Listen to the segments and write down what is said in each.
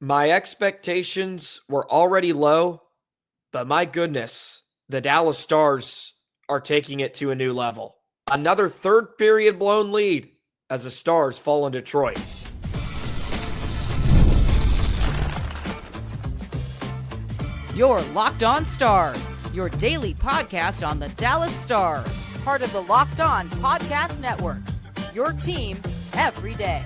My expectations were already low, but my goodness, the Dallas Stars are taking it to a new level. Another third period blown lead as the Stars fall in Detroit. You're Locked On Stars, your daily podcast on the Dallas Stars. Part of the Locked On Podcast Network, your team every day.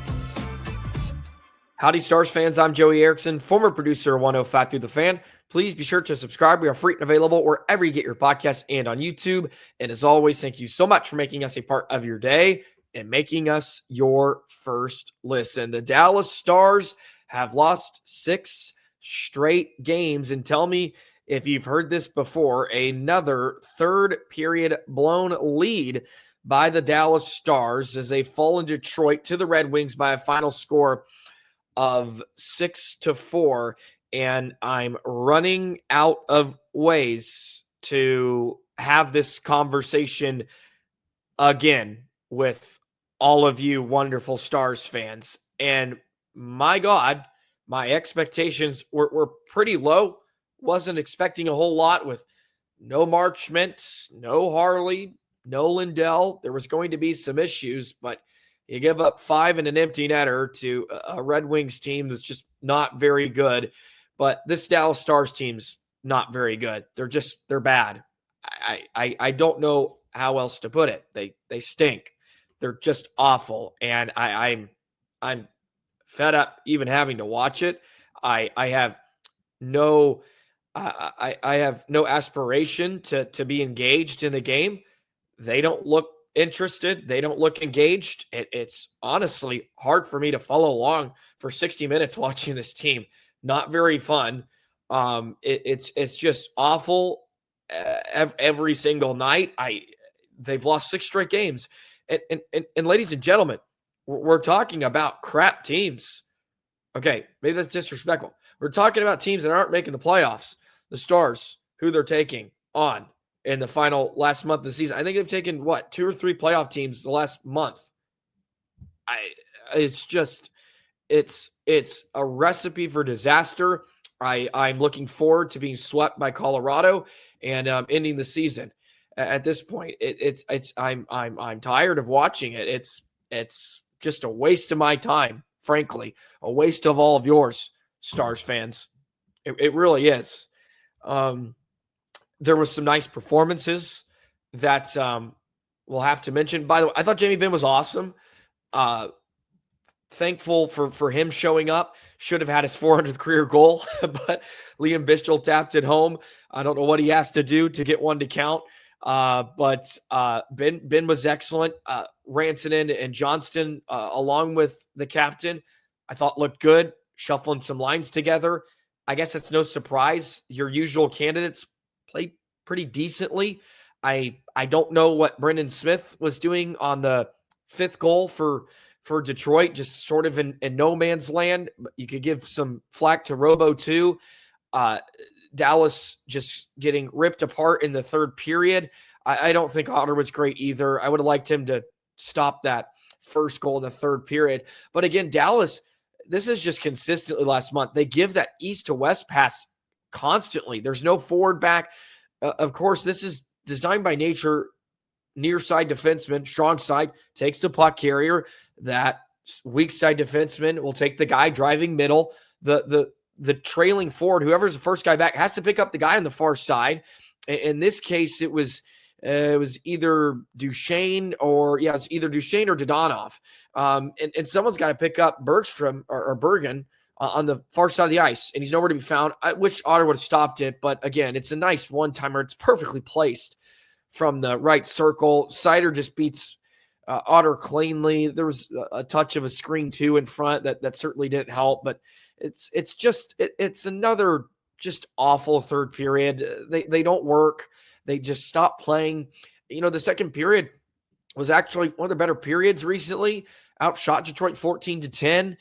Howdy, Stars fans. I'm Joey Erickson, former producer of 105 Through the Fan. Please be sure to subscribe. We are free and available wherever you get your podcasts and on YouTube. And as always, thank you so much for making us a part of your day and making us your first listen. The Dallas Stars have lost 6 straight games. And tell me if you've heard this before, another third period blown lead by the Dallas Stars as they fall in Detroit to the Red Wings by a final score of 6-4, and I'm running out of ways to have this conversation again with all of you wonderful Stars fans. And my God, my expectations were pretty low. Wasn't expecting a whole lot with no Marchment, no Harley, no Lindell. There was going to be some issues, but you give up 5 and an empty netter to a Red Wings team that's just not very good. But this Dallas Stars team's not very good. They're bad. I don't know how else to put it. They stink. They're just awful. And I'm fed up even having to watch it. I have no aspiration to be engaged in the game. They don't look interested. They don't look engaged. It's honestly hard for me to follow along for 60 minutes watching this team. Not very fun. It's just awful every single night. They've lost 6 straight games. And ladies and gentlemen, we're talking about crap teams. Okay, maybe that's disrespectful. We're talking about teams that aren't making the playoffs. The Stars, who they're taking on in the final last month of the season. I think they've taken, 2 or 3 playoff teams the last month. It's a recipe for disaster. I'm looking forward to being swept by Colorado and ending the season. At this point, I'm tired of watching it. It's just a waste of my time, frankly, a waste of all of yours, Stars fans. It really is. There was some nice performances that we'll have to mention. By the way, I thought Jamie Benn was awesome. Thankful for him showing up. Should have had his 400th career goal, but Lian Bichsel tapped it home. I don't know what he has to do to get one to count. But Ben was excellent. Rantanen and Johnston, along with the captain, I thought looked good, shuffling some lines together. I guess it's no surprise. Your usual candidates played pretty decently. I don't know what Brendan Smith was doing on the 5th goal for Detroit, just sort of in no man's land. You could give some flack to Robo too. Dallas just getting ripped apart in the 3rd period. I don't think Otter was great either. I would have liked him to stop that first goal in the 3rd period. But again, Dallas, this is just consistently last month. They give that east to west pass constantly. There's no forward back. Of course, this is designed by nature. Near side defenseman, strong side, takes the puck carrier. That weak side defenseman will take the guy driving middle. The trailing forward, whoever's the first guy back, has to pick up the guy on the far side. In this case, it was either Duchesne or Dadonov. And someone's got to pick up Bergstrom or Bergen on the far side of the ice, and he's nowhere to be found. I wish Otter would have stopped it, but again, it's a nice one-timer. It's perfectly placed from the right circle. Seider just beats Otter cleanly. There was a touch of a screen too in front that certainly didn't help, but it's another just awful 3rd period. They don't work. They just stop playing. The 2nd period was actually one of the better periods recently. Outshot Detroit 14-10.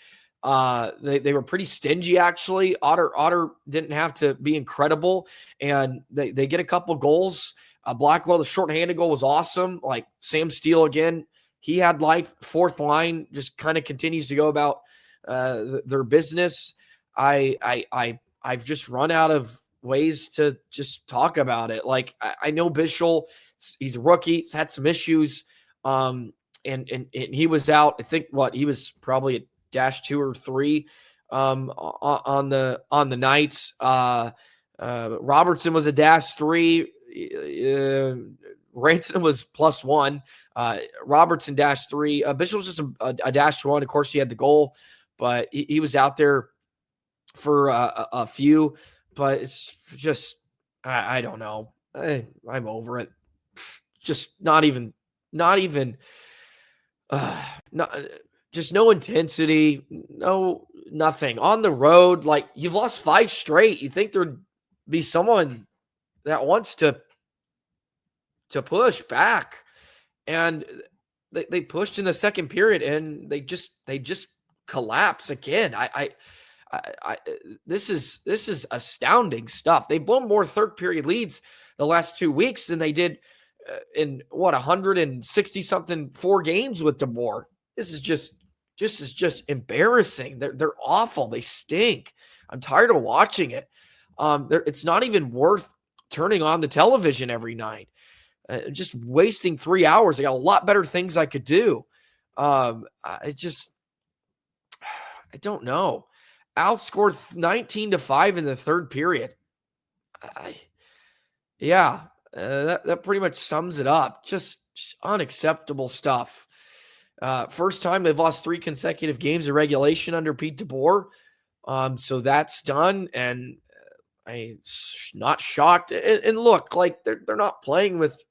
They were pretty stingy, actually. Otter didn't have to be incredible, and they get a couple goals. Blackwell, the shorthanded goal was awesome. Like Sam Steele again, he had life. 4th line just kind of continues to go about their business. I've just run out of ways to just talk about it. Like I know Bichsel, he's a rookie, he's had some issues. And he was out. I think he was probably a -2 or -3 on the nights. Robertson was a -3. Rantanen was +1. Robertson -3. Bichsel was just a -1. Of course, he had the goal, but he was out there for a few. But it's just I don't know. I'm over it. Just not even. Not just no intensity, nothing on the road. Like you've lost 5 straight. You think there'd be someone that wants to push back, and they pushed in the second period, and they just collapse again. I this is astounding stuff. They've blown more third period leads the last 2 weeks than they did in 160 something 4 games with DeBoer. This is just embarrassing. They're awful. They stink. I'm tired of watching it. It's not even worth turning on the television every night. Just wasting 3 hours. I got a lot better things I could do. I don't know. Al scored 19-5 in the third period. That pretty much sums it up. Just unacceptable stuff. First time they've lost 3 consecutive games of regulation under Pete DeBoer. So that's done, and I'm not shocked. And look, like they're not playing with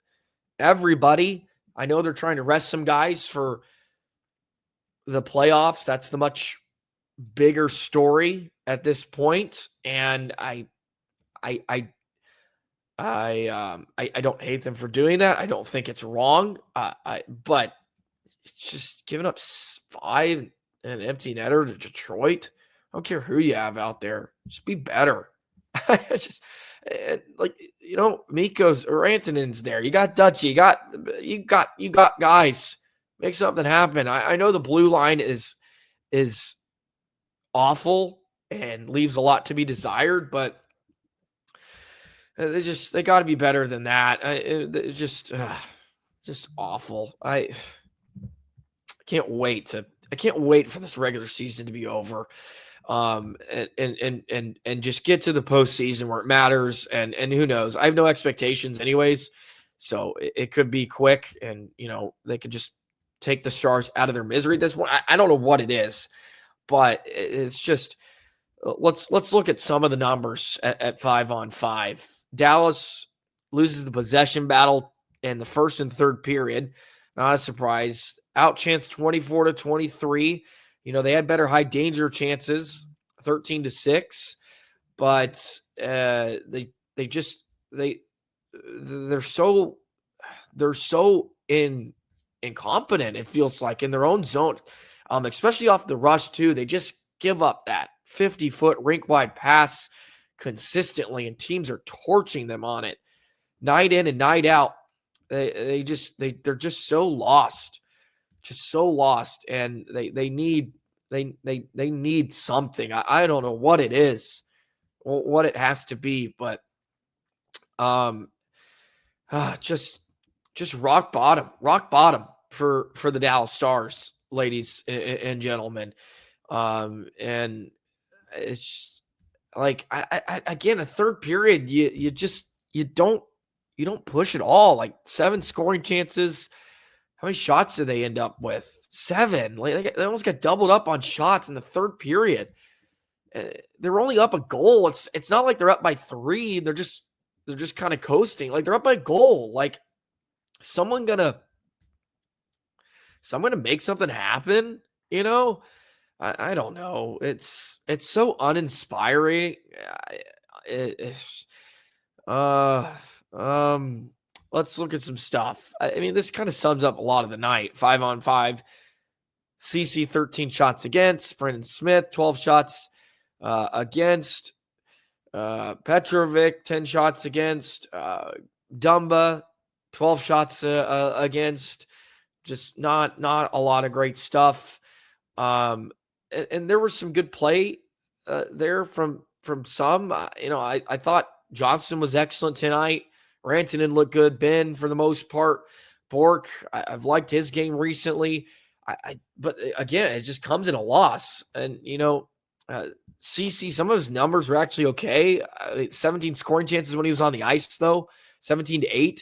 everybody. I know they're trying to rest some guys for the playoffs. That's the much bigger story at this point. And I don't hate them for doing that. I don't think it's wrong. But it's just giving up 5 and an empty netter to Detroit. I don't care who you have out there. Just be better. Mikko's or Rantanen's there. You got Dutchy. You got guys. Make something happen. I know the blue line is awful and leaves a lot to be desired, but they got to be better than that. It's just awful. I can't wait for this regular season to be over. And just get to the postseason where it matters. And who knows? I have no expectations anyways. So it could be quick, and they could just take the Stars out of their misery at this point. I don't know what it is, but it's just let's look at some of the numbers at 5-on-5. Dallas loses the possession battle in the first and third period. Not a surprise. Outchanced 24-23. They had better high danger chances, 13-6, but they're so incompetent. It feels like in their own zone, especially off the rush too. They just give up that 50-foot rink-wide pass consistently, and teams are torching them on it night in and night out. They're just so lost. And they need something. I don't know what it is, what it has to be, but just rock bottom for the Dallas Stars, ladies and gentlemen. And it's just, like again, a third period, you don't push at all. Like 7 scoring chances. How many shots did they end up with? 7. Like they almost got doubled up on shots in the third period. They're only up a goal. It's not like they're up by 3. They're just kind of coasting. Like they're up by a goal. Like someone gonna make something happen. I don't know. It's so uninspiring. Let's look at some stuff. I mean, this kind of sums up a lot of the night. 5-on-5. CC 13 shots against. Brendan Smith 12 shots against. Petrovic 10 shots against. Dumba 12 shots against. Just not a lot of great stuff. And there was some good play there from some. I thought Johnston was excellent tonight. Rantanen looked good. Ben, for the most part. Bork, I've liked his game recently. But again, it just comes in a loss. And, CC, some of his numbers were actually okay. 17 scoring chances when he was on the ice, though. 17-8.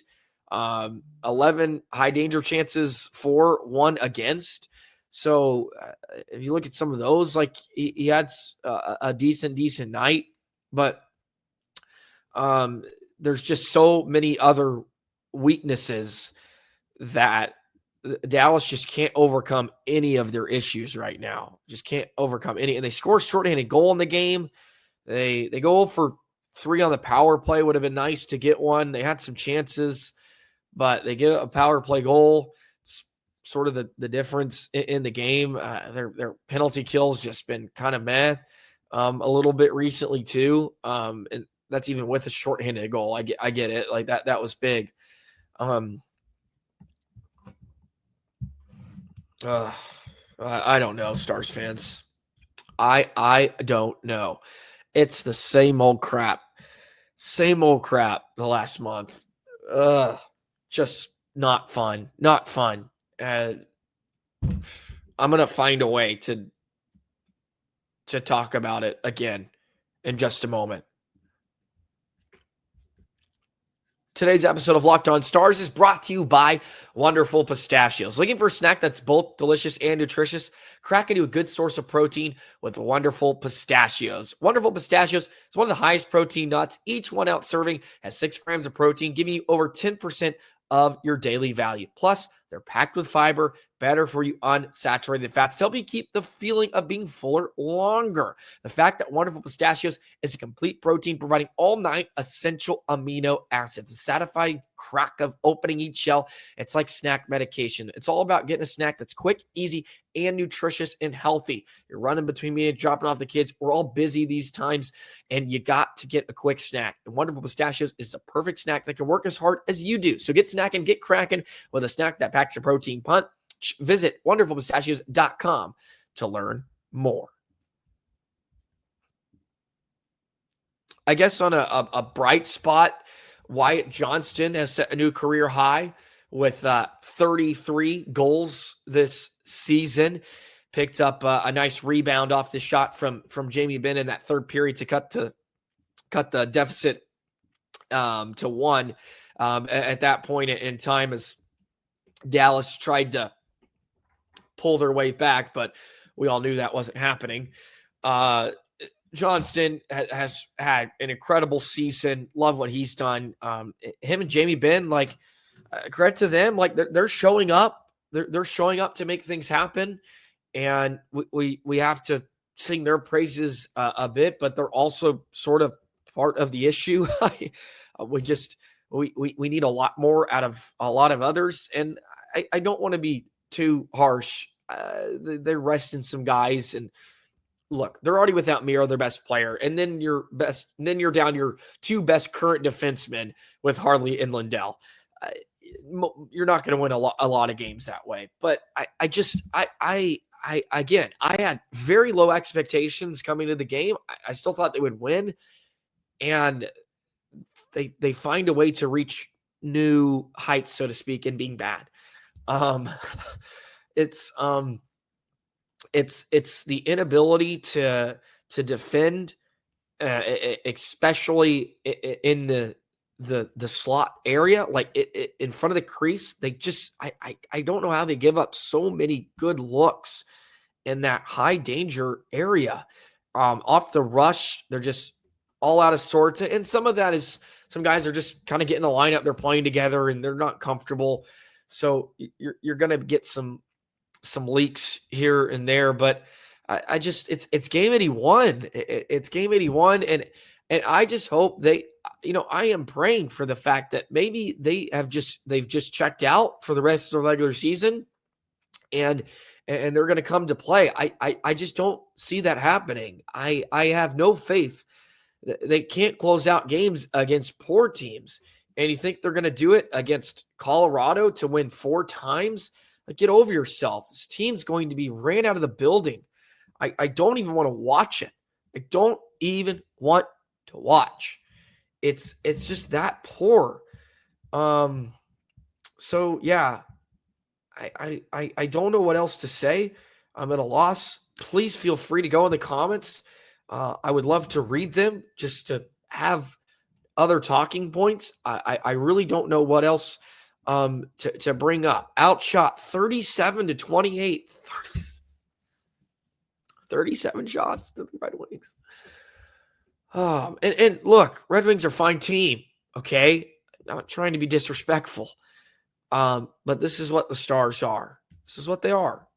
11 high danger chances for, 1 against. So if you look at some of those, like he had a decent night, but there's just so many other weaknesses that Dallas just can't overcome any of their issues right now. Just can't overcome any. And they score a shorthanded goal in the game. They go for 3 on the power play. Would have been nice to get one. They had some chances, but they get a power play goal. It's sort of the difference in the game. Their penalty kills just been kind of meh a little bit recently too. And that's even with a shorthanded goal. I get it. Like that was big. I don't know, Stars fans. I don't know. It's the same old crap. Same old crap the last month. Just not fun. Not fun. I'm going to find a way to talk about it again in just a moment. Today's episode of Locked On Stars is brought to you by Wonderful Pistachios. Looking for a snack that's both delicious and nutritious? Crack into a good source of protein with Wonderful Pistachios. Wonderful Pistachios is one of the highest protein nuts. Each 1 ounce serving has 6 grams of protein, giving you over 10% of your daily value. Plus, they're packed with fiber, better for you unsaturated fats to help you keep the feeling of being fuller longer. The fact that Wonderful Pistachios is a complete protein providing all 9 essential amino acids. The satisfying crack of opening each shell. It's like snack medication. It's all about getting a snack that's quick, easy, and nutritious and healthy. You're running between me and dropping off the kids. We're all busy these times, and you got to get a quick snack. And Wonderful Pistachios is the perfect snack that can work as hard as you do. So get snacking, get cracking with a snack that packs a protein punch. Visit wonderfulpistachios.com to learn more. I guess on a bright spot, Wyatt Johnston has set a new career high with 33 goals this season. Picked up a nice rebound off the shot from Jamie Benn in that third period to cut the deficit to 1 at that point in time, as Dallas tried to pull their way back, but we all knew that wasn't happening. Johnston has had an incredible season. Love what he's done. Him and Jamie Benn, like, credit to them. Like, they're showing up. They're showing up to make things happen, and we have to sing their praises a bit. But they're also sort of part of the issue. We need a lot more out of a lot of others, and I don't want to be too harsh. They're resting some guys, and look, they're already without Miro, their best player, and then you're down your 2 best current defensemen with Harley and Lindell. You're not going to win a lot of games that way. But I had very low expectations coming to the game. I still thought they would win, and they find a way to reach new heights, so to speak, in being bad. It's the inability to defend, especially in the slot area, like in front of the crease. They just I don't know how they give up so many good looks in that high danger area. Off the rush, they're just all out of sorts, and some of that is some guys are just kind of getting the lineup. They're playing together and they're not comfortable, so you're going to get some leaks here and there. But I just it's game 81. It's game 81, and I just hope they. I am praying for the fact that maybe they've just checked out for the rest of the regular season, and they're going to come to play. I just don't see that happening. I have no faith. They can't close out games against poor teams. And you think they're going to do it against Colorado to win 4 times? Like, get over yourself. This team's going to be ran out of the building. I don't even want to watch it. I don't even want to watch. It's just that poor. So yeah, I don't know what else to say. I'm at a loss. Please feel free to go in the comments. I would love to read them just to have other talking points. I really don't know what else to bring up. Outshot 37-28. 37 shots to the Red Wings. And look, Red Wings are a fine team, okay? Not trying to be disrespectful. But this is what the Stars are. This is what they are.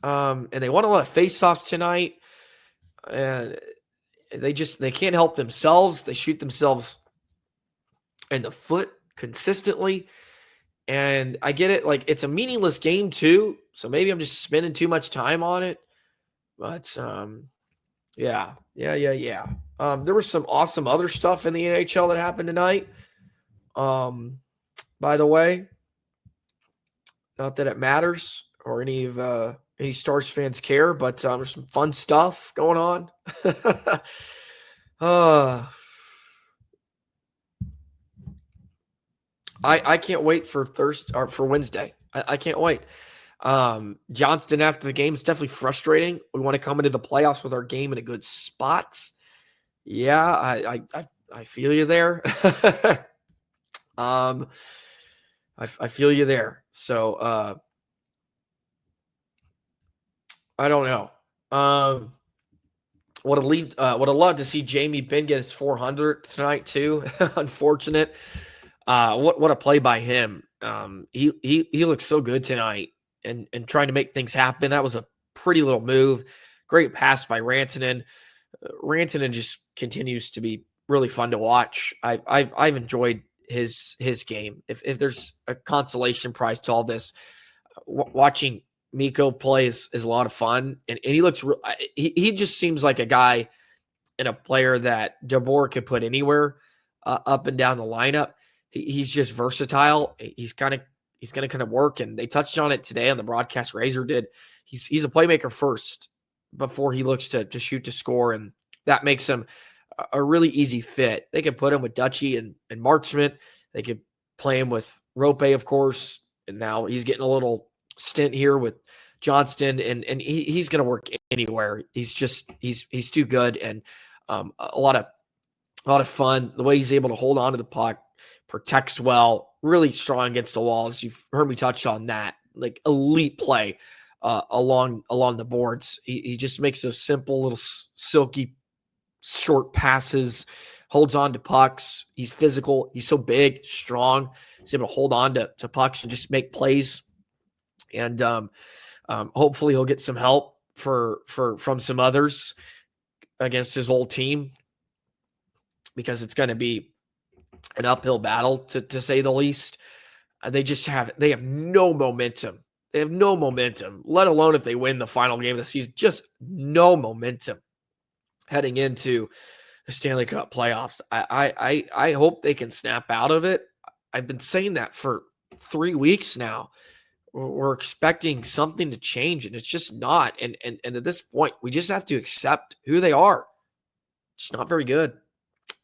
And they won a lot of faceoffs tonight. And they can't help themselves. They shoot themselves in the foot consistently. And I get it. Like, it's a meaningless game too. So maybe I'm just spending too much time on it. But yeah. There was some awesome other stuff in the NHL that happened tonight. By the way, not that it matters or any Stars fans care, but there's some fun stuff going on. I can't wait for Thursday or for Wednesday. I can't wait. Johnston after the game is definitely frustrating. We want to come into the playoffs with our game in a good spot. Yeah, I feel you there. I feel you there. So I don't know. Would have loved to see Jamie Benn get his 400 tonight too. Unfortunate. What a play by him. He looks so good tonight and trying to make things happen. That was a pretty little move. Great pass by Rantanen. Rantanen just continues to be really fun to watch. I've enjoyed his game. If there's a consolation prize to all this, watching Mikko play is a lot of fun, and he looks he just seems like a guy and a player that DeBoer could put anywhere up and down the lineup. He's just versatile. He's going to kind of work, and they touched on it today on the broadcast. Razor did. He's a playmaker first before he looks to shoot to score, and that makes him a really easy fit. They could put him with Dutchy and Marchment. They could play him with Rope, of course, and now he's getting a little stint here with Johnston, and he's going to work anywhere. He's too good, and a lot of fun. The way he's able to hold on to the puck, protects well, really strong against the walls. You've heard me touch on that, like elite play along the boards. He just makes those simple little silky short passes, holds on to pucks. He's physical. He's so big, strong. He's able to hold on to pucks and just make plays. And hopefully he'll get some help from some others against his old team, because it's going to be an uphill battle to say the least. They have no momentum. They have no momentum, let alone if they win the final game of the season. Just no momentum heading into the Stanley Cup playoffs. I hope they can snap out of it. I've been saying that for 3 weeks now. We're expecting something to change, and it's just not. And at this point, we just have to accept who they are. It's not very good.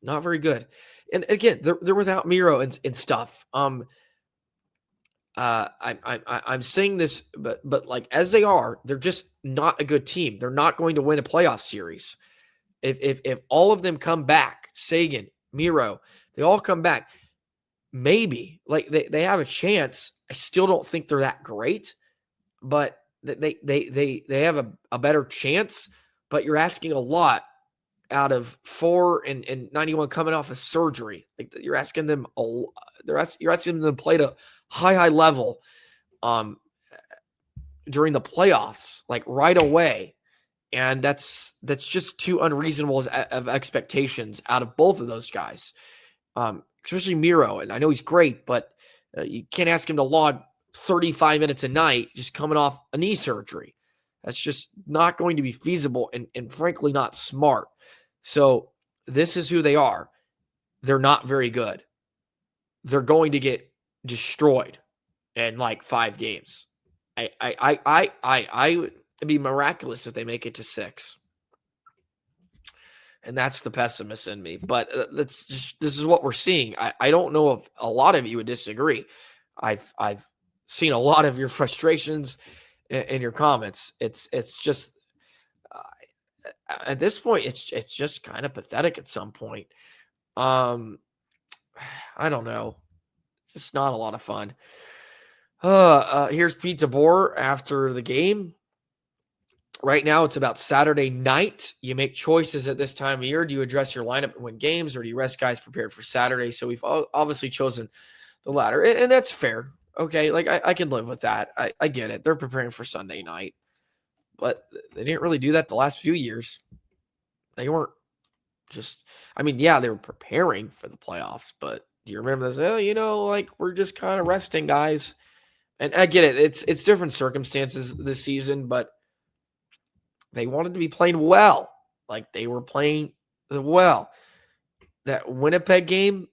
Not very good. And again, they're without Miro and stuff. I'm saying this, but like as they are, they're just not a good team. They're not going to win a playoff series. If all of them come back, Sagan, Miro, they all come back, maybe like they have a chance. I still don't think they're that great, but they have a better chance. But you're asking a lot out of 4 and 91 coming off of surgery. Like you're asking them you're asking them to play at a high level during the playoffs, like right away. And that's just too unreasonable of expectations out of both of those guys, especially Miro. And I know he's great, but you can't ask him to log 35 minutes a night just coming off a knee surgery. That's just not going to be feasible and frankly not smart. So this is who they are. They're not very good. They're going to get destroyed in like 5 games. I would be miraculous if they make it to 6. And that's the pessimist in me. But this is what we're seeing. I don't know if a lot of you would disagree. I've seen a lot of your frustrations in your comments. It's just at this point, it's just kind of pathetic at some point. I don't know. Just not a lot of fun. Here's Pete DeBoer after the game. Right now, it's about Saturday night. You make choices at this time of year. Do you address your lineup and win games, or do you rest guys prepared for Saturday? So we've obviously chosen the latter, and that's fair. Okay, like I can live with that. I get it. They're preparing for Sunday night, but they didn't really do that the last few years. They weren't just, I mean, yeah, they were preparing for the playoffs, but do you remember this? Oh, like we're just kind of resting guys. And I get it. It's different circumstances this season, but they wanted to be playing well. Like they were playing well. That Winnipeg game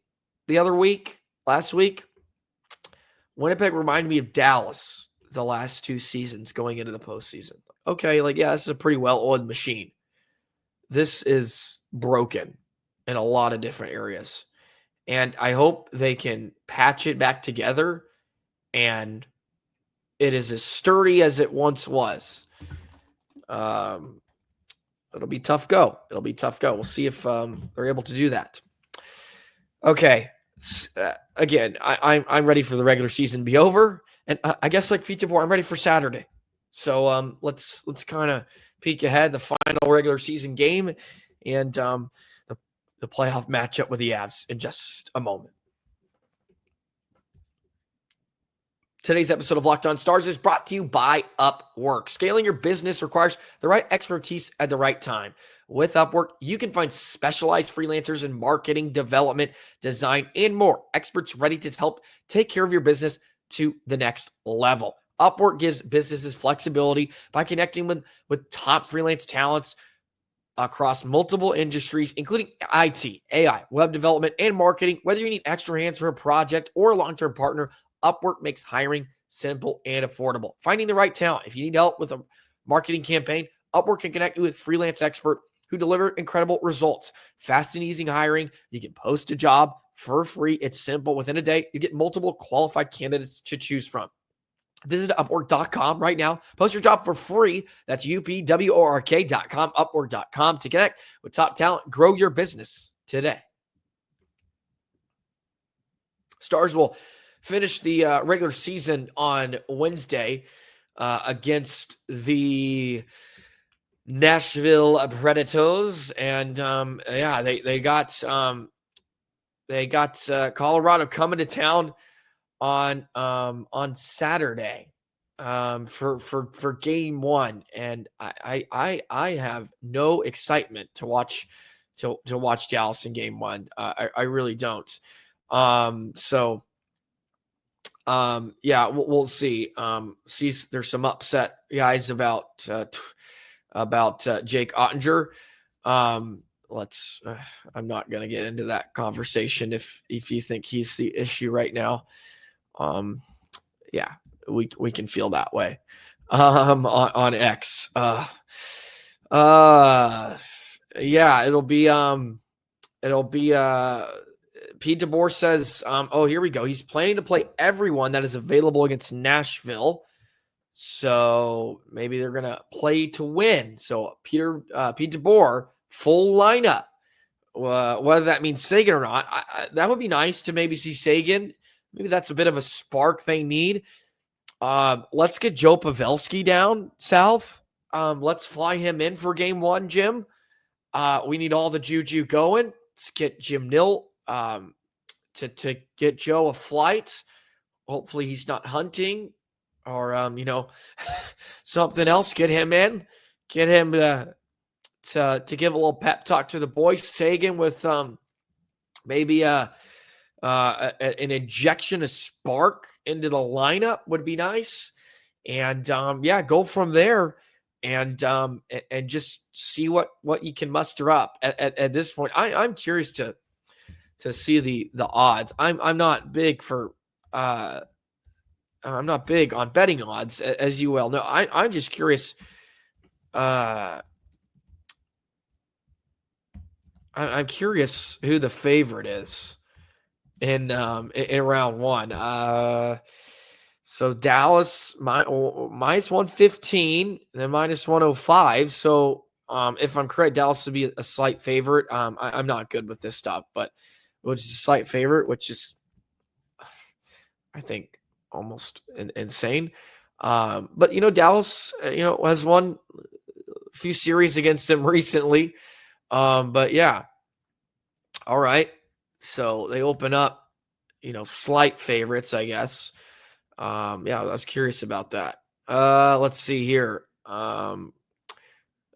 last week, Winnipeg reminded me of Dallas the last 2 seasons going into the postseason. Okay, this is a pretty well-oiled machine. This is broken in a lot of different areas. And I hope they can patch it back together and it is as sturdy as it once was. It'll be tough go. We'll see if they're able to do that. Okay. Again, I'm ready for the regular season to be over. And I guess like Pete DeBoer, I'm ready for Saturday. So let's kind of peek ahead, the final regular season game and the playoff matchup with the Avs in just a moment. Today's episode of Locked On Stars is brought to you by Upwork. Scaling your business requires the right expertise at the right time. With Upwork, you can find specialized freelancers in marketing, development, design, and more. Experts ready to help take care of your business to the next level. Upwork gives businesses flexibility by connecting with top freelance talents across multiple industries, including IT, AI, web development, and marketing. Whether you need extra hands for a project or a long-term partner, Upwork makes hiring simple and affordable. Finding the right talent. If you need help with a marketing campaign, Upwork can connect you with a freelance expert who deliver incredible results. Fast and easy hiring. You can post a job for free. It's simple. Within a day, you get multiple qualified candidates to choose from. Visit Upwork.com right now. Post your job for free. That's UPWORK.com, Upwork.com to connect with top talent. Grow your business today. Stars will finish the regular season on Wednesday against the Nashville Predators, and they got Colorado coming to town on Saturday for game 1, and I have no excitement to watch Dallas in game 1. I really don't. We'll see. There's some upset guys about Jake Oettinger. I'm not going to get into that conversation if you think he's the issue right now. We can feel that way. On X. It'll be Pete DeBoer says, here we go. He's planning to play everyone that is available against Nashville. So maybe they're going to play to win. So Pete DeBoer, full lineup. Whether that means Seguin or not, that would be nice to maybe see Seguin. Maybe that's a bit of a spark they need. Let's get Joe Pavelski down south. Let's fly him in for game 1, Jim. We need all the juju going. Let's get Jim Nill to get Joe a flight. Hopefully he's not hunting or, something else. Get him in. Get him to give a little pep talk to the boys. Seguin with maybe an injection of spark into the lineup would be nice. And, go from there and just see what you can muster up at this point. I'm curious to see the odds. I'm not big for I'm not big on betting odds, as you well know. I'm just curious I'm curious who the favorite is in round one. So Dallas minus 115, then minus 105. So if I'm correct, Dallas would be a slight favorite. I'm not good with this stuff, but which is a slight favorite, which is I think almost insane. But Dallas, has won a few series against them recently. But yeah, all right. So they open up, slight favorites, I guess. Yeah, I was curious about that. Let's see here.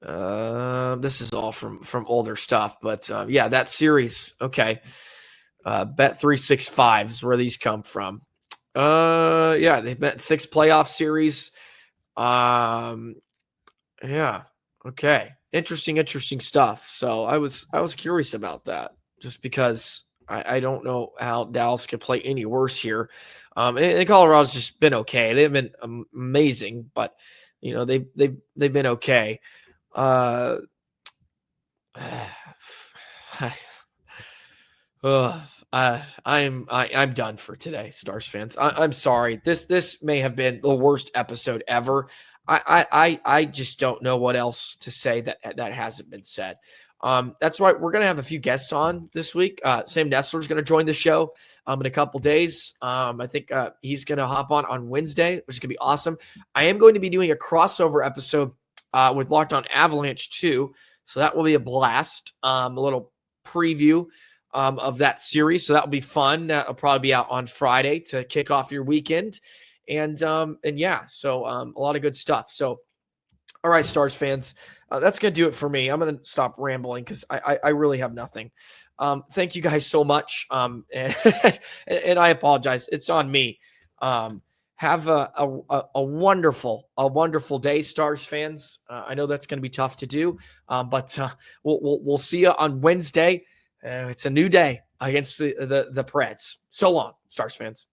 This is all from older stuff, but yeah, that series. Okay. Bet365 is where these come from. Yeah, they've met 6 playoff series. Yeah. Okay. Interesting stuff. So I was curious about that just because I don't know how Dallas could play any worse here. And Colorado's just been okay. They've been amazing, but they've been okay. I'm done for today, Stars fans. I'm sorry. This may have been the worst episode ever. I just don't know what else to say that hasn't been said. That's why we're gonna have a few guests on this week. Sam Nestler's gonna join the show in a couple days. I think he's gonna hop on Wednesday, which is gonna be awesome. I am going to be doing a crossover episode with Locked On Avalanche too, so that will be a blast. A little preview of that series, so that will be fun. That'll probably be out on Friday to kick off your weekend, and yeah, so a lot of good stuff. So, all right, Stars fans, that's gonna do it for me. I'm gonna stop rambling because I really have nothing. Thank you guys so much, and I apologize. It's on me. Have a wonderful day, Stars fans. I know that's going to be tough to do, but we'll see you on Wednesday. It's a new day against the Preds. So long, Stars fans.